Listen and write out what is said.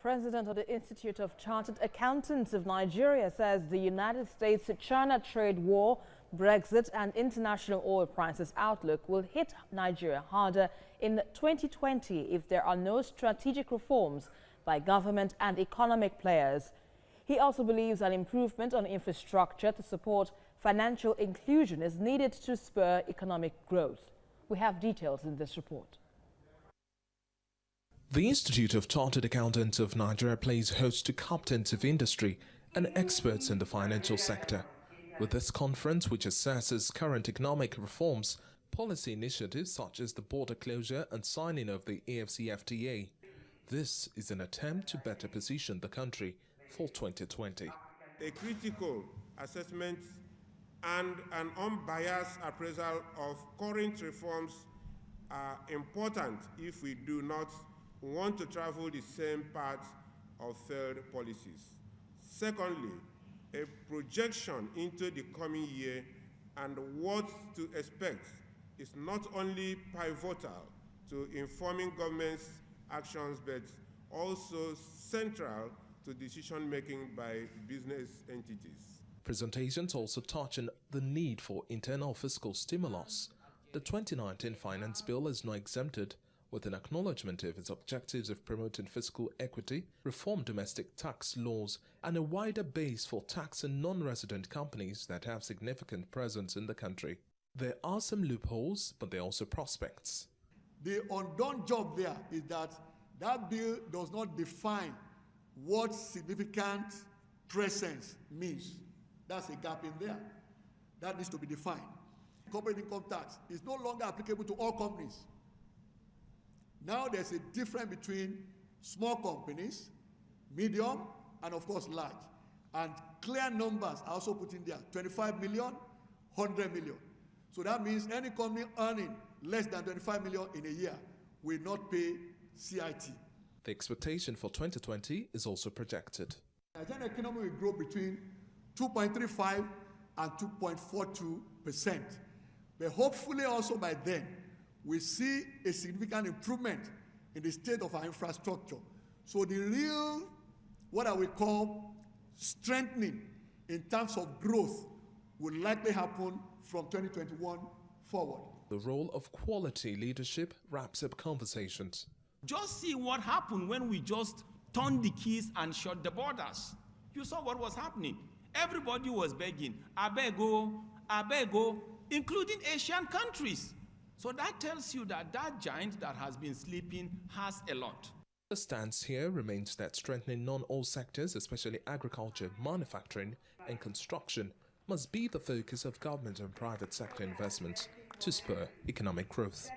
president of the Institute of Chartered Accountants of Nigeria says the United States-China trade war, Brexit and international oil prices outlook will hit Nigeria harder in 2020 if there are no strategic reforms by government and economic players. He also believes an improvement on infrastructure to support financial inclusion is needed to spur economic growth. We have details in this report. The Institute of Chartered Accountants of Nigeria plays host to captains of industry and experts in the financial sector. With this conference, which assesses current economic reforms, policy initiatives such as the border closure and signing of the AFCFTA, this is an attempt to better position the country for 2020. A critical assessment and an unbiased appraisal of current reforms are important if we do not want to travel the same path of failed policies. Secondly, a projection into the coming year and what to expect is not only pivotal to informing government's actions but also central to decision-making by business entities. Presentations also touch on the need for internal fiscal stimulus. The 2019 Finance Bill is now exempted, with an acknowledgement of its objectives of promoting fiscal equity, reform domestic tax laws, and a wider base for taxing non-resident companies that have significant presence in the country. There are some loopholes, but there are also prospects. The undone job there is that that bill does not define what significant presence means. That's a gap in there. That needs to be defined. Corporate income tax is no longer applicable to all companies. Now there's a difference between small companies, medium, and of course large. And clear numbers are also put in there, 25 million, 100 million. So that means any company earning less than 25 million in a year will not pay CIT. The expectation for 2020 is also projected. The Nigerian economy will grow between 2.35 and 2.42%. But hopefully also by then, we see a significant improvement in the state of our infrastructure. So the real, what I will call strengthening in terms of growth will likely happen from 2021 forward. The role of quality leadership wraps up conversations. Just see what happened when we just turned the keys and shut the borders. You saw what was happening. Everybody was begging, abego, including Asian countries. So that tells you that that giant that has been sleeping has a lot. The stance here remains that strengthening non-oil sectors, especially agriculture, manufacturing and construction, must be the focus of government and private sector investments to spur economic growth.